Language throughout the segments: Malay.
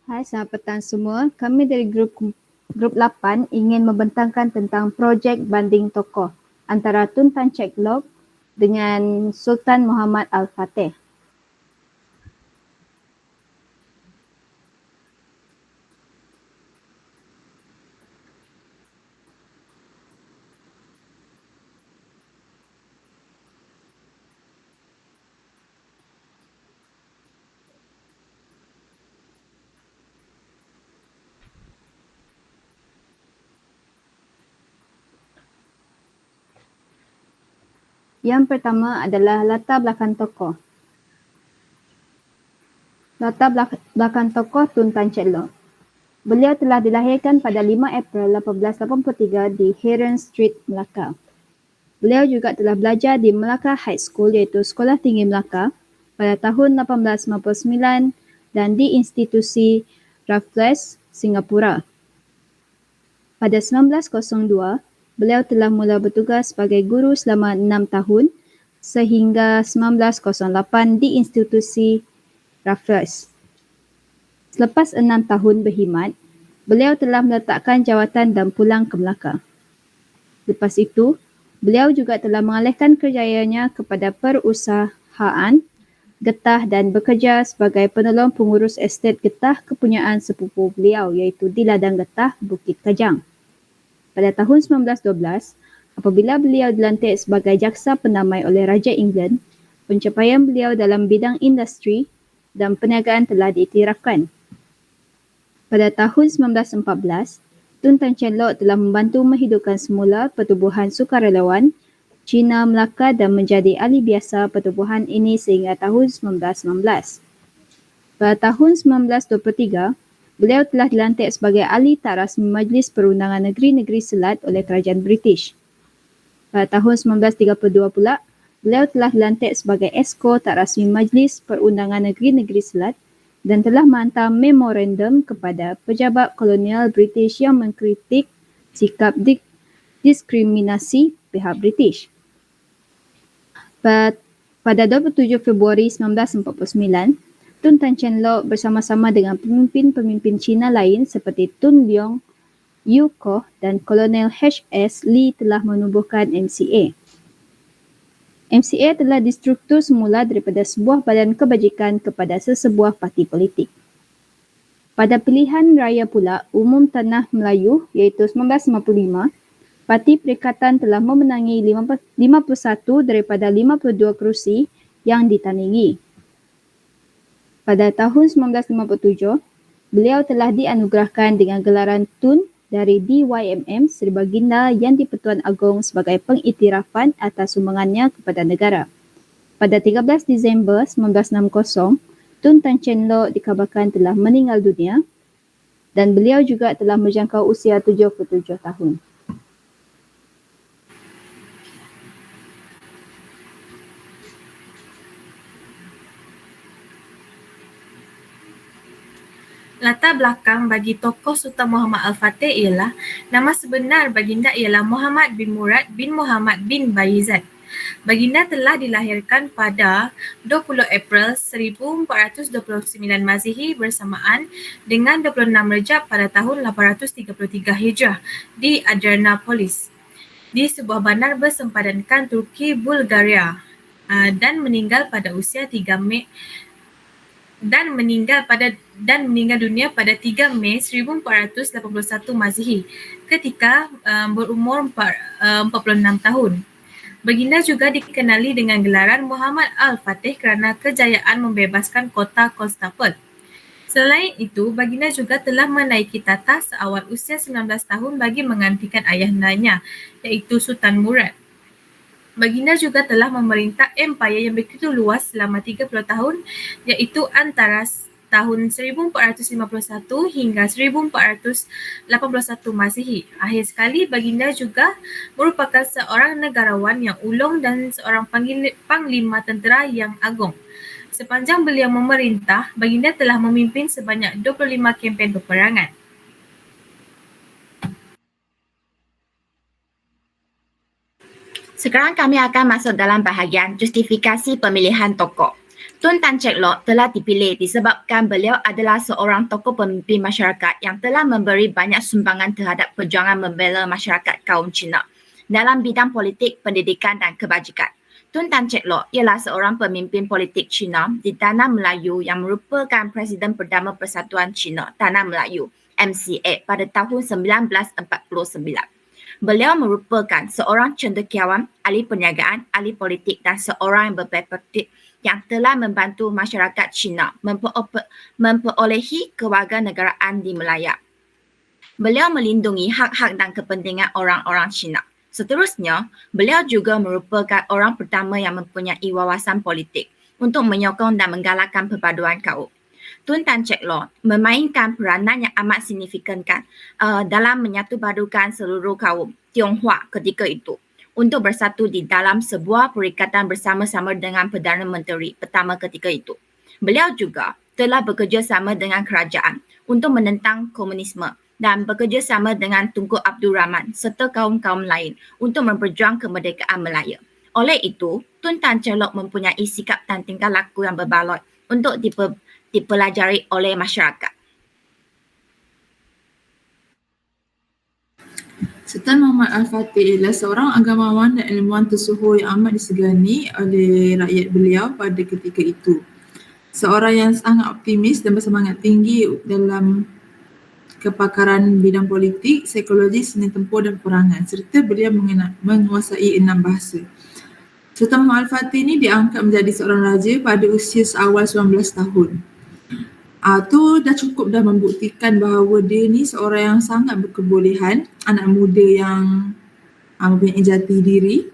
Hai selamat petang semua. Kami dari grup 8 ingin membentangkan tentang projek banding tokoh antara Tun Tan Chek Lok dengan Sultan Muhammad Al-Fateh. Yang pertama adalah latar belakang tokoh. Latar belakang tokoh Tun Tan Chek Lok. Beliau telah dilahirkan pada 5 April 1883 di Heron Street, Melaka. Beliau juga telah belajar di Melaka High School iaitu Sekolah Tinggi Melaka pada tahun 1899 dan di institusi Raffles, Singapura. Pada 1902, beliau telah mula bertugas sebagai guru selama 6 tahun sehingga 1908 di institusi Raffles. Selepas 6 tahun berkhidmat, beliau telah meletakkan jawatan dan pulang ke Melaka. Lepas itu, beliau juga telah mengalihkan kerjayanya kepada perusahaan getah dan bekerja sebagai penolong pengurus estet getah kepunyaan sepupu beliau iaitu di Ladang Getah, Bukit Kajang. Pada tahun 1912, apabila beliau dilantik sebagai jaksa pendamai oleh Raja England, pencapaian beliau dalam bidang industri dan perniagaan telah diiktirafkan. Pada tahun 1914, Tun Tan Chek Lok telah membantu menghidupkan semula pertubuhan sukarelawan Cina Melaka dan menjadi ahli biasa pertubuhan ini sehingga tahun 1919. Pada tahun 1923, beliau telah dilantik sebagai ahli tak rasmi Majlis Perundangan Negeri-Negeri Selat oleh Kerajaan British. Pada tahun 1932 pula, beliau telah dilantik sebagai Esko tak rasmi Majlis Perundangan Negeri-Negeri Selat dan telah menghantar memorandum kepada pejabat kolonial British yang mengkritik sikap diskriminasi pihak British. Pada 27 Februari 1949, Tun Tan Chek Lok bersama-sama dengan pemimpin-pemimpin Cina lain seperti Tun Leong, Yu Koh dan Kolonel H.S. Lee telah menubuhkan MCA. MCA telah distruktur semula daripada sebuah badan kebajikan kepada sesebuah parti politik. Pada pilihan raya pula umum Tanah Melayu iaitu 1955, Parti Perikatan telah memenangi 51 daripada 52 kerusi yang ditandingi. Pada tahun 1957, beliau telah dianugerahkan dengan gelaran Tun dari DYMM Seri Baginda Yang di-Pertuan Agong sebagai pengiktirafan atas sumbangannya kepada negara. Pada 13 Disember 1960, Tun Tan Chek Lok dikabarkan telah meninggal dunia dan beliau juga telah menjangkau usia 77 tahun. Latar belakang bagi tokoh Sultan Muhammad Al-Fateh ialah nama sebenar baginda ialah Muhammad bin Murad bin Muhammad bin Bayezid. Baginda telah dilahirkan pada 20 April 1429 Masehi bersamaan dengan 26 Rejab pada tahun 833 Hijrah di Adrianopolis, di sebuah bandar bersempadankan Turki Bulgaria dan meninggal dunia pada 3 Mei 1481 Masehi ketika berumur 46 tahun. Baginda juga dikenali dengan gelaran Muhammad Al-Fateh kerana kejayaan membebaskan kota Konstantinopel. Selain itu, baginda juga telah menaiki tahta seawal usia 19 tahun bagi menggantikan ayahandanya iaitu Sultan Murad. Baginda juga telah memerintah empayar yang begitu luas selama 30 tahun iaitu antara tahun 1451 hingga 1481 Masehi. Akhir sekali, baginda juga merupakan seorang negarawan yang ulung dan seorang panglima tentera yang agung. Sepanjang beliau memerintah, baginda telah memimpin sebanyak 25 kempen peperangan. Sekarang kami akan masuk dalam bahagian justifikasi pemilihan tokoh. Tun Tan Chek Lok telah dipilih disebabkan beliau adalah seorang tokoh pemimpin masyarakat yang telah memberi banyak sumbangan terhadap perjuangan membela masyarakat kaum Cina dalam bidang politik, pendidikan dan kebajikan. Tun Tan Chek Lok ialah seorang pemimpin politik Cina di Tanah Melayu yang merupakan Presiden Perdana Persatuan Cina Tanah Melayu MCA pada tahun 1949. Beliau merupakan seorang cendekiawan, ahli perniagaan, ahli politik dan seorang yang berperspektif yang telah membantu masyarakat Cina memperolehi kewarganegaraan di Melaya. Beliau melindungi hak-hak dan kepentingan orang-orang Cina. Seterusnya, beliau juga merupakan orang pertama yang mempunyai wawasan politik untuk menyokong dan menggalakkan perpaduan kaum. Tun Tan Chek Lok memainkan peranan yang amat signifikan dalam menyatupadukan seluruh kaum Tionghoa ketika itu untuk bersatu di dalam sebuah perikatan bersama-sama dengan Perdana Menteri pertama ketika itu. Beliau juga telah bekerjasama dengan kerajaan untuk menentang komunisme dan bekerjasama dengan Tunku Abdul Rahman serta kaum-kaum lain untuk memperjuang kemerdekaan Melaya. Oleh itu, Tun Tan Chek Lok mempunyai sikap dan tingkah laku yang berbaloi untuk dipelajari oleh masyarakat. Sultan Muhammad Al-Fatih adalah seorang agamawan dan ilmuwan tersohor yang amat disegani oleh rakyat beliau pada ketika itu. Seorang yang sangat optimis dan bersemangat tinggi dalam kepakaran bidang politik, psikologi, seni tempur dan perangan serta beliau menguasai 6 bahasa. Sultan Muhammad Al-Fatih ini diangkat menjadi seorang raja pada usia seawal 19 tahun. Tu dah cukup dah membuktikan bahawa dia ni seorang yang sangat berkebolehan, anak muda yang mempunyai jati diri,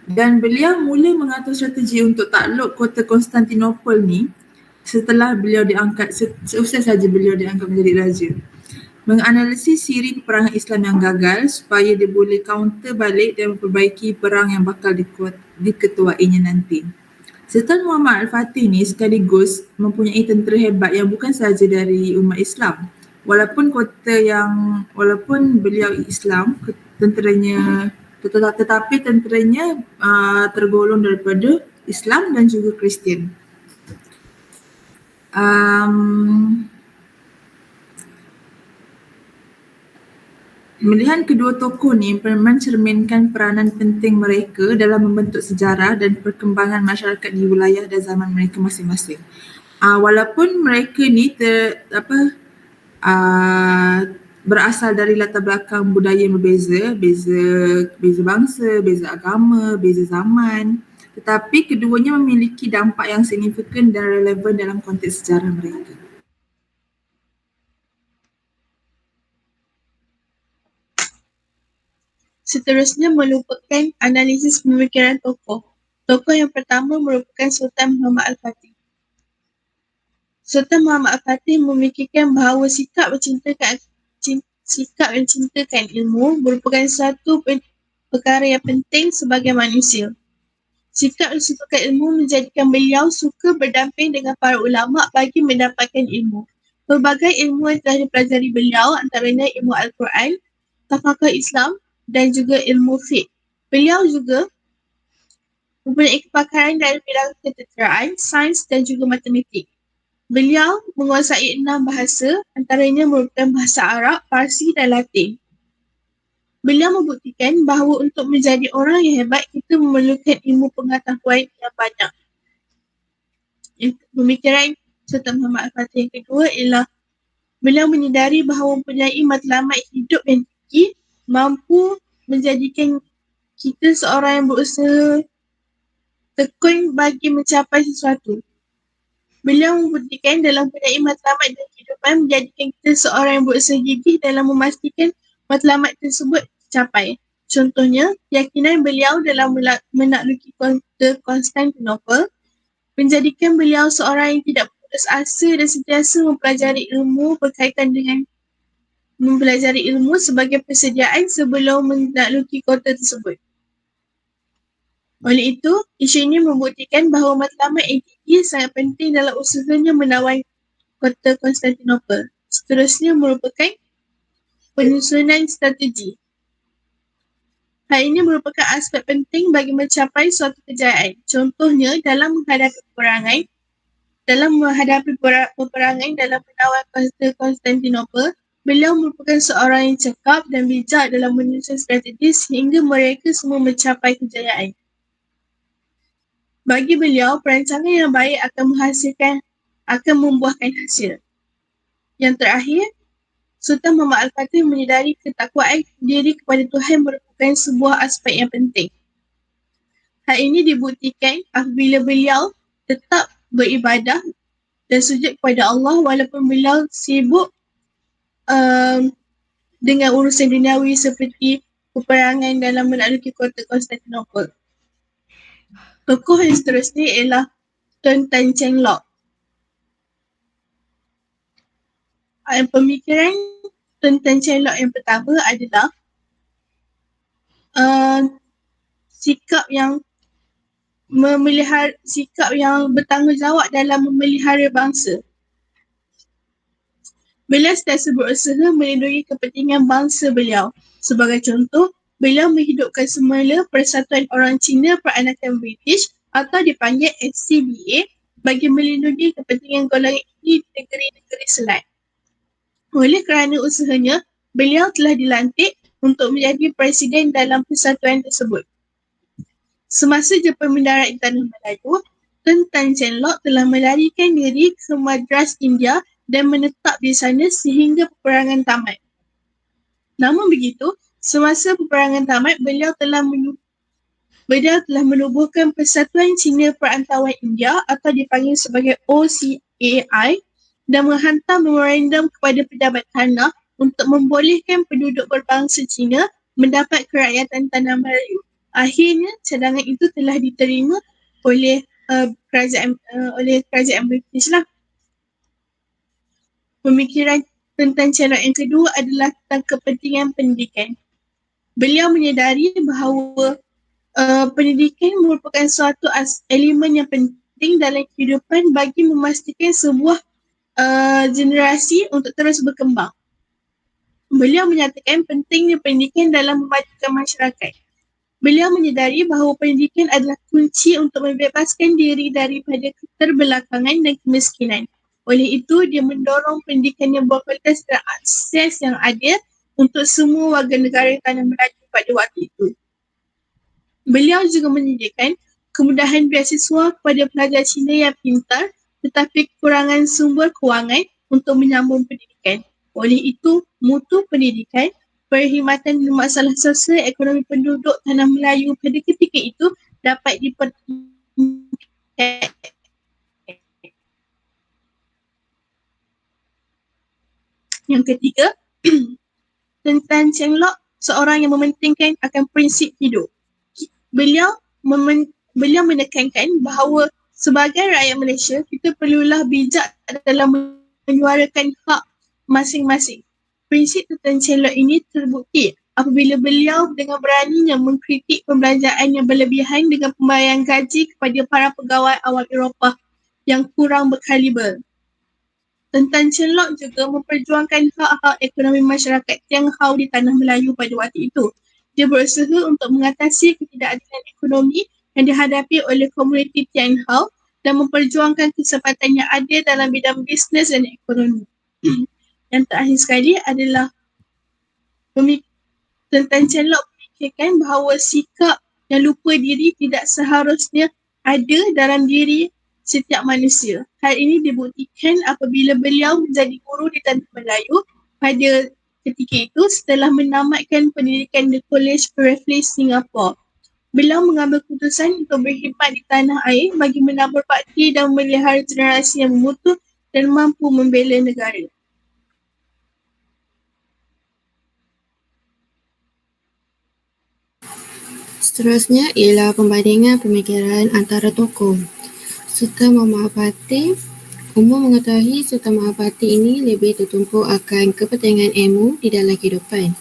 dan beliau mula mengatur strategi untuk takluk kota Konstantinopel ni setelah beliau diangkat, seusai saja beliau diangkat menjadi raja. Menganalisis siri peperangan Islam yang gagal supaya dia boleh counter balik dan memperbaiki perang yang bakal diketuainya nanti. Sultan Muhammad Al-Fatih ni sekaligus mempunyai tentera hebat yang bukan sahaja dari umat Islam. Walaupun beliau Islam, tetapi tenteranya tergolong daripada Islam dan juga Kristian. Pemilihan kedua tokoh ni mencerminkan peranan penting mereka dalam membentuk sejarah dan perkembangan masyarakat di wilayah dan zaman mereka masing-masing. Walaupun mereka ni berasal dari latar belakang budaya yang berbeza, beza bangsa, beza agama, beza zaman, tetapi keduanya memiliki dampak yang signifikan dan relevan dalam konteks sejarah mereka. Seterusnya merupakan analisis pemikiran tokoh. Tokoh yang pertama merupakan Sultan Muhammad Al-Fatih. Sultan Muhammad Al-Fatih memikirkan bahawa sikap mencintakan ilmu merupakan satu perkara yang penting sebagai manusia. Sikap mencintakan ilmu menjadikan beliau suka berdamping dengan para ulama bagi mendapatkan ilmu. Pelbagai ilmu yang telah dipelajari beliau antaranya ilmu Al-Quran, tafaqih Islam dan juga ilmu fiqh. Beliau juga mempunyai kepakaran dalam bidang ketenteraan, sains dan juga matematik. Beliau menguasai 6 bahasa, antaranya merupakan bahasa Arab, Parsi dan Latin. Beliau membuktikan bahawa untuk menjadi orang yang hebat, kita memerlukan ilmu pengetahuan yang banyak. Pemikiran Sultan Muhammad Al-Fatih yang kedua ialah beliau menyedari bahawa mempunyai matlamat hidup yang tinggi mampu menjadikan kita seorang yang berusaha tekun bagi mencapai sesuatu. Beliau membuktikan dalam mempunyai matlamat dan kehidupan menjadikan kita seorang yang berusaha gigih dalam memastikan matlamat tersebut tercapai. Contohnya, keyakinan beliau dalam menakluki kota Konstantinopel menjadikan beliau seorang yang tidak putus asa dan sentiasa mempelajari ilmu berkaitan dengan mempelajari ilmu sebagai persediaan sebelum menakluki kota tersebut. Oleh itu, isu ini membuktikan bahawa matlamat yang tinggi sangat penting dalam usahanya menawan kota Konstantinopel. Seterusnya merupakan penyusunan strategi. Hal ini merupakan aspek penting bagi mencapai suatu kejayaan. Contohnya, dalam menghadapi peperangan, Dalam menghadapi peperangan dalam menawan Konstantinopel, beliau merupakan seorang yang cekap dan bijak dalam menyusun strategi sehingga mereka semua mencapai kejayaan. Bagi beliau, perancangan yang baik akan membuahkan hasil. Yang terakhir, Sultan Muhammad Al-Fatih menyedari ketakwaan diri kepada Tuhan merupakan sebuah aspek yang penting. Hal ini dibuktikan apabila beliau tetap beribadah dan sujud kepada Allah walaupun beliau sibuk dengan urusan duniawi seperti peperangan dalam menakluki kota Konstantinopel. Tokoh yang seterusnya ialah Tun Tan Cheng Lock. Pemikiran Tun Tan Cheng Lock yang pertama adalah sikap yang bertanggungjawab dalam memelihara bangsa. Beliau sentiasa berusaha melindungi kepentingan bangsa beliau. Sebagai contoh, beliau menghidupkan semula Persatuan Orang Cina Peranakan British atau dipanggil SCBA bagi melindungi kepentingan golongan ini di negeri-negeri Selat. Oleh kerana usahanya, beliau telah dilantik untuk menjadi presiden dalam persatuan tersebut. Semasa Jepun mendarat di Tanah Melayu, Tun Tan Cheng Lock telah melarikan diri ke Madras, India dan menetap di sana sehingga peperangan tamat. Namun begitu, semasa peperangan tamat, beliau telah menubuhkan Persatuan Cina Perantauan India atau dipanggil sebagai OCAI dan menghantar memorandum kepada pejabat tanah untuk membolehkan penduduk berbangsa Cina mendapat kerakyatan Tanah Melayu. Akhirnya, cadangan itu telah diterima oleh kerajaan British lah. Pemikiran Tun Tan Cheng Lock yang kedua adalah tentang kepentingan pendidikan. Beliau menyedari bahawa pendidikan merupakan suatu elemen yang penting dalam kehidupan bagi memastikan sebuah generasi untuk terus berkembang. Beliau menyatakan pentingnya pendidikan dalam memajukan masyarakat. Beliau menyedari bahawa pendidikan adalah kunci untuk membebaskan diri daripada keterbelakangan dan kemiskinan. Oleh itu, dia mendorong pendidikan yang berkualitas dan akses yang adil untuk semua warga negara Tanah Melayu pada waktu itu. Beliau juga menyediakan kemudahan beasiswa kepada pelajar Cina yang pintar tetapi kekurangan sumber kewangan untuk menyambung pendidikan. Oleh itu, mutu pendidikan, perkhidmatan dan masalah sosial ekonomi penduduk Tanah Melayu pada ketika itu dapat dipertingkatkan. Yang ketiga, Tun Tan Cheng Lock seorang yang mementingkan akan prinsip hidup. Beliau menekankan bahawa sebagai rakyat Malaysia, kita perlulah bijak dalam menyuarakan hak masing-masing. Prinsip Tun Tan Cheng Lock ini terbukti apabila beliau dengan beraninya mengkritik pembelanjaan yang berlebihan dengan pembayaran gaji kepada para pegawai awam Eropah yang kurang berkaliber. Tun Tan Cheng Lock juga memperjuangkan hak-hak ekonomi masyarakat Tionghoa di Tanah Melayu pada waktu itu. Dia berusaha untuk mengatasi ketidakadilan ekonomi yang dihadapi oleh komuniti Tionghoa dan memperjuangkan kesempatan yang adil dalam bidang bisnes dan ekonomi. Yang terakhir sekali adalah Tun Tan Cheng Lock memikirkan bahawa sikap yang lupa diri tidak seharusnya ada dalam diri setiap manusia. Hal ini dibuktikan apabila beliau menjadi guru di Tanah Melayu pada ketika itu setelah menamatkan pendidikan di College Raffles Singapura. Beliau mengambil keputusan untuk berkhidmat di tanah air bagi menabur bakti dan memelihara generasi yang bermutu dan mampu membela negara. Seterusnya ialah pembandingan pemikiran antara tokoh. Sultan Muhammad Al-Fatih. Umum mengetahui Sultan Muhammad Al-Fatih ini lebih tertumpu akan kepentingan ilmu di dalam kehidupan.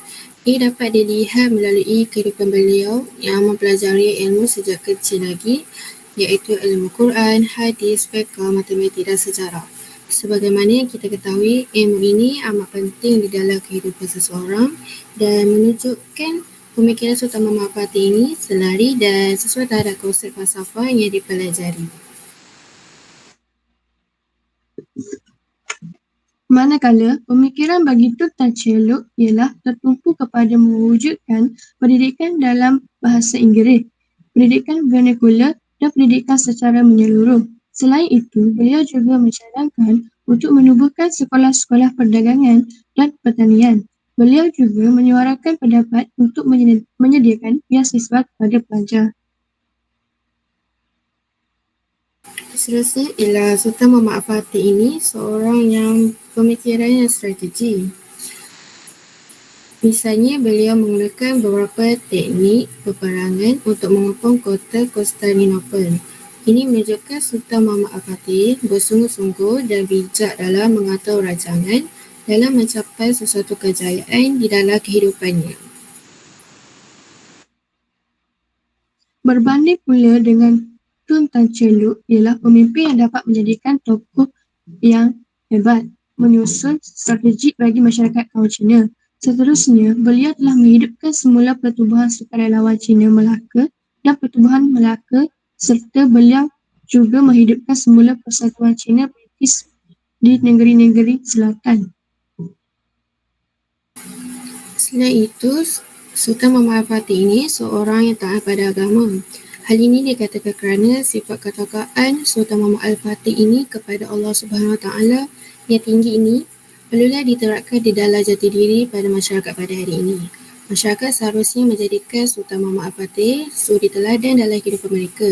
Ia dapat dilihat melalui kehidupan beliau yang mempelajari ilmu sejak kecil lagi, iaitu ilmu Quran, hadis, fiqh, matematik dan sejarah. Sebagaimana kita ketahui, ilmu ini amat penting di dalam kehidupan seseorang dan menunjukkan pemikiran Sultan Muhammad Al-Fatih ini selari dan sesuai terhadap konsep falsafah yang dipelajari. Manakala pemikiran bagi Tun Tan Sri Lok ialah tertumpu kepada mewujudkan pendidikan dalam bahasa Inggeris, pendidikan vernakular dan pendidikan secara menyeluruh. Selain itu, beliau juga mencadangkan untuk menubuhkan sekolah-sekolah perdagangan dan pertanian. Beliau juga menyuarakan pendapat untuk menyediakan beasiswa kepada pelajar. Seterusnya ialah Sultan Muhammad Al-Fatih ini seorang yang pemikirannya strategi. Misalnya, beliau menggunakan beberapa teknik peperangan untuk mengepung kota Konstantinopel. Ini menunjukkan Sultan Muhammad Al-Fatih bersungguh-sungguh dan bijak dalam mengatur rancangan dalam mencapai sesuatu kejayaan di dalam kehidupannya. Berbanding pula dengan Tun Tan Sri Lok ialah pemimpin yang dapat menjadikan tokoh yang hebat, menyusun strategi bagi masyarakat kaum Cina. Seterusnya, beliau telah menghidupkan semula pertubuhan sukarelawan Cina Melaka dan pertubuhan Melaka serta beliau juga menghidupkan semula Persatuan Cina British di negeri-negeri selatan. Selain itu, Sultan Muhammad Al-Fatih ini seorang yang taat pada agama. Hal ini dikatakan kerana sifat ketakwaan Sultan Muhammad Al-Fatih ini kepada Allah Subhanahu Wa Taala yang tinggi ini perlulah diterapkan di dalam jati diri pada masyarakat pada hari ini. Masyarakat seharusnya menjadikan Sultan Muhammad Al-Fatih suri teladan dalam kehidupan mereka.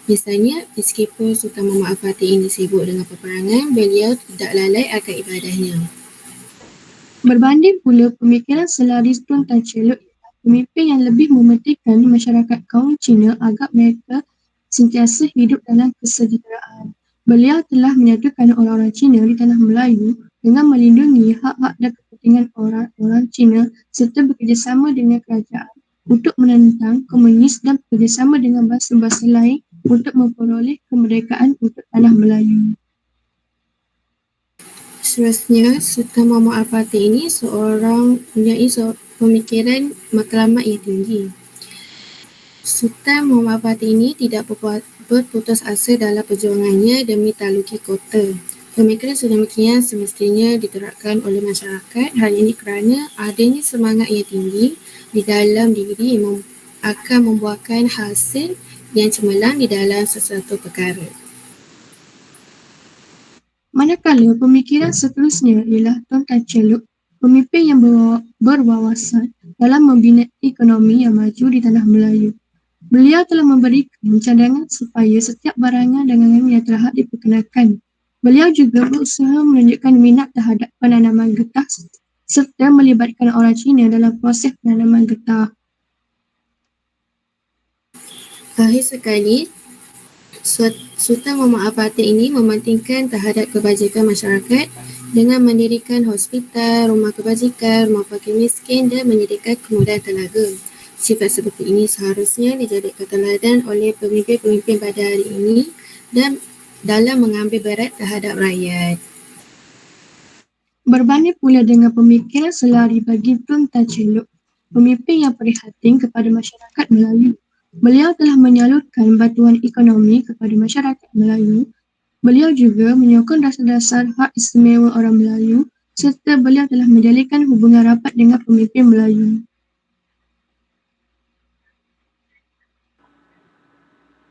Misalnya, meskipun Sultan Muhammad Al-Fatih ini sibuk dengan peperangan, beliau tidak lalai akan ibadahnya. Berbanding pula pemikiran selaris Tun Tan Sri Lok ialah pemimpin yang lebih mementingkan masyarakat kaum Cina agar mereka sentiasa hidup dalam kesejahteraan. Beliau telah menyatukan orang-orang Cina di tanah Melayu dengan melindungi hak-hak dan kepentingan orang-orang Cina serta bekerjasama dengan kerajaan untuk menentang komunis dan bekerjasama dengan bangsa-bangsa lain untuk memperoleh kemerdekaan untuk tanah Melayu. Seterusnya, Sultan Muhammad Al-Fatih ini seorang mempunyai pemikiran matlamat yang tinggi. Sultan Muhammad Al-Fatih ini tidak berputus asa dalam perjuangannya demi takluki kota. Pemikiran sedemikian semestinya diterapkan oleh masyarakat. Hal ini kerana adanya semangat yang tinggi di dalam diri yang akan membuahkan hasil yang cemerlang di dalam sesuatu perkara. Manakala pemikiran seterusnya ialah Tun Tan Sri Lok, pemimpin yang berwawasan dalam membina ekonomi yang maju di tanah Melayu. Beliau telah memberikan cadangan supaya setiap barangan dagangan yang terhad diperkenalkan. Beliau juga berusaha menunjukkan minat terhadap penanaman getah serta melibatkan orang Cina dalam proses penanaman getah. Akhir sekali, Sultan Muhammad Al-Fatih ini mementingkan terhadap kebajikan masyarakat dengan mendirikan hospital, rumah kebajikan, rumah fakir miskin dan menyediakan kemudahan tenaga. Sifat seperti ini seharusnya dijadikan teladan oleh pemimpin-pemimpin pada hari ini dan dalam mengambil berat terhadap rakyat. Berbanding pula dengan pemikiran selari bagi Tun Tan Sri Lok, pemimpin yang prihatin kepada masyarakat Melayu. Beliau telah menyalurkan bantuan ekonomi kepada masyarakat Melayu. Beliau juga menyokong dasar-dasar hak istimewa orang Melayu serta beliau telah menjalinkan hubungan rapat dengan pemimpin Melayu.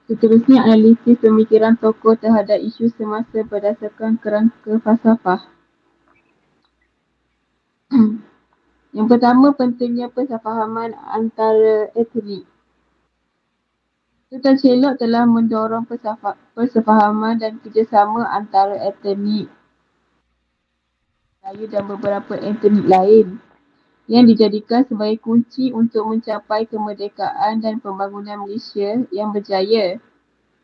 Seterusnya analisis pemikiran tokoh terhadap isu semasa berdasarkan kerangka falsafah. Yang pertama, pentingnya persefahaman antara etnik. Sultan Sri Lok telah mendorong persefahaman dan kerjasama antara etnik Melayu dan beberapa etnik lain yang dijadikan sebagai kunci untuk mencapai kemerdekaan dan pembangunan Malaysia yang berjaya.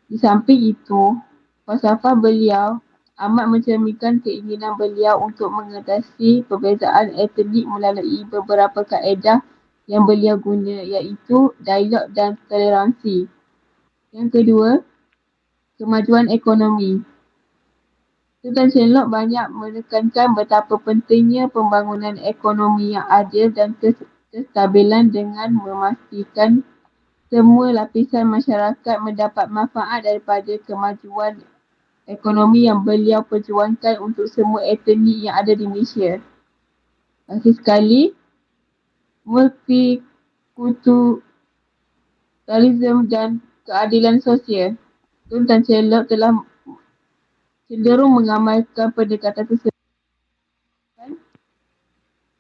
Di samping itu, falsafah beliau amat mencerminkan keinginan beliau untuk mengatasi perbezaan etnik melalui beberapa kaedah yang beliau guna, iaitu dialog dan toleransi. Yang kedua, kemajuan ekonomi. Sultan Sri Lok banyak menekankan betapa pentingnya pembangunan ekonomi yang adil dan kestabilan dengan memastikan semua lapisan masyarakat mendapat manfaat daripada kemajuan ekonomi yang beliau perjuangkan untuk semua etnik yang ada di Malaysia. Akhir sekali, multikulturalisme dan keadilan sosial. Tun Tan Sri Lok telah cenderung mengamalkan pendekatan tersebut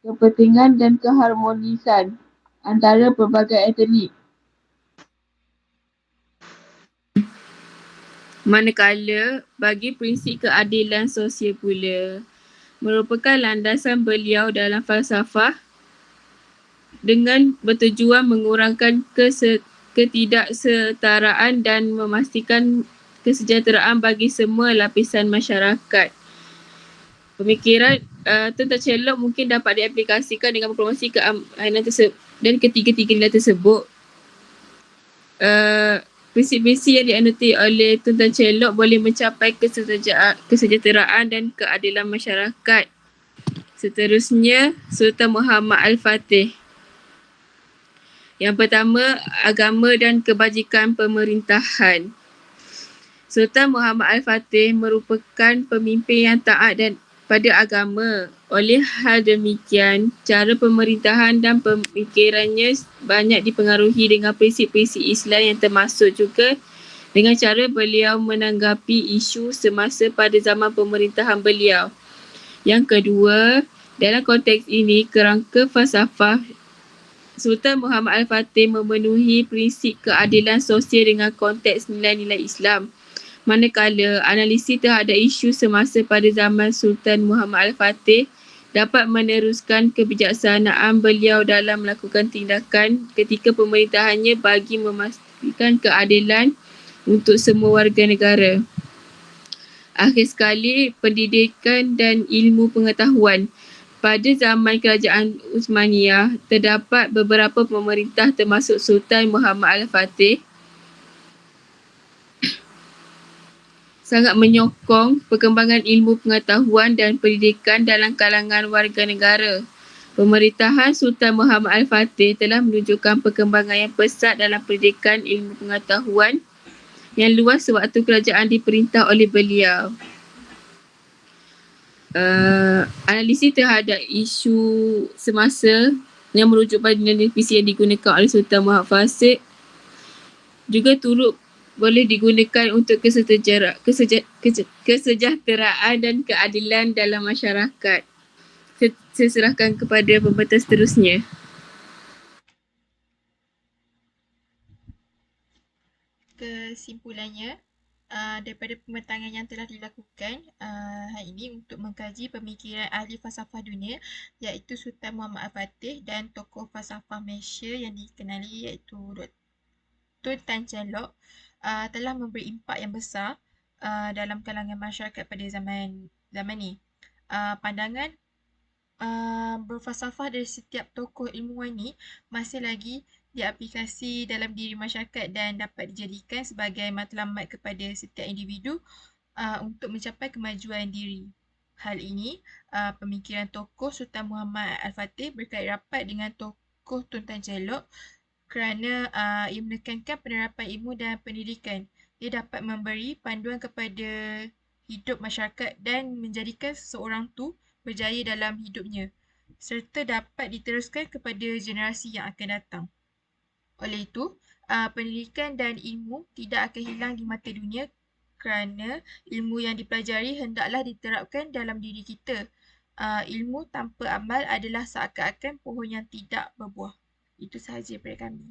kepentingan dan keharmonisan antara pelbagai etnik. Manakala bagi prinsip keadilan sosial pula merupakan landasan beliau dalam falsafah dengan bertujuan mengurangkan ketidaksetaraan dan memastikan kesejahteraan bagi semua lapisan masyarakat. Pemikiran Tun Tan Sri Lok mungkin dapat diaplikasikan dengan mempromosikan keamanan tersebut dan ketiga-tiga nilai tersebut. Prinsip-prinsip yang dianuti oleh Tun Tan Sri Lok boleh mencapai kesejahteraan dan keadilan masyarakat. Seterusnya, Sultan Muhammad Al-Fatih. Yang pertama, agama dan kebajikan pemerintahan. Sultan Muhammad Al-Fatih merupakan pemimpin yang taat dan pada agama. Oleh hal demikian, cara pemerintahan dan pemikirannya banyak dipengaruhi dengan prinsip-prinsip Islam yang termasuk juga dengan cara beliau menanggapi isu semasa pada zaman pemerintahan beliau. Yang kedua, dalam konteks ini, kerangka falsafah Sultan Muhammad Al-Fatih memenuhi prinsip keadilan sosial dengan konteks nilai-nilai Islam. Manakala analisis terhadap isu semasa pada zaman Sultan Muhammad Al-Fatih dapat meneruskan kebijaksanaan beliau dalam melakukan tindakan ketika pemerintahannya bagi memastikan keadilan untuk semua warga negara. Akhir sekali, pendidikan dan ilmu pengetahuan. Pada zaman kerajaan Uthmaniyah, terdapat beberapa pemerintah termasuk Sultan Muhammad Al-Fatih sangat menyokong perkembangan ilmu pengetahuan dan pendidikan dalam kalangan warga negara. Pemerintahan Sultan Muhammad Al-Fatih telah menunjukkan perkembangan yang pesat dalam pendidikan ilmu pengetahuan yang luas sewaktu kerajaan diperintah oleh beliau. Analisis terhadap isu semasa yang merujuk pada nilai-nilai yang digunakan oleh Sultan Muhammad Al-Fatih juga turut boleh digunakan untuk kesejahteraan dan keadilan dalam masyarakat. Saya serahkan kepada pembaca seterusnya. Kesimpulannya, daripada pembentangan yang telah dilakukan hari ini untuk mengkaji pemikiran ahli falsafah dunia iaitu Sultan Muhammad Al-Fatih dan tokoh falsafah Malaysia yang dikenali iaitu Tun Tan Sri Lok telah memberi impak yang besar dalam kalangan masyarakat pada zaman ni. Pandangan berfalsafah dari setiap tokoh ilmuwan ni masih lagi diaplikasi dalam diri masyarakat dan dapat dijadikan sebagai matlamat kepada setiap individu untuk mencapai kemajuan diri. Hal ini, pemikiran tokoh Sultan Muhammad Al-Fatih berkait rapat dengan tokoh Tun Tan Sri Lok kerana ia menekankan penerapan ilmu dan pendidikan. Ia dapat memberi panduan kepada hidup masyarakat dan menjadikan seseorang tu berjaya dalam hidupnya serta dapat diteruskan kepada generasi yang akan datang. Oleh itu, pendidikan dan ilmu tidak akan hilang di mata dunia kerana ilmu yang dipelajari hendaklah diterapkan dalam diri kita. Ilmu tanpa amal adalah seakan-akan pohon yang tidak berbuah. Itu sahaja daripada kami.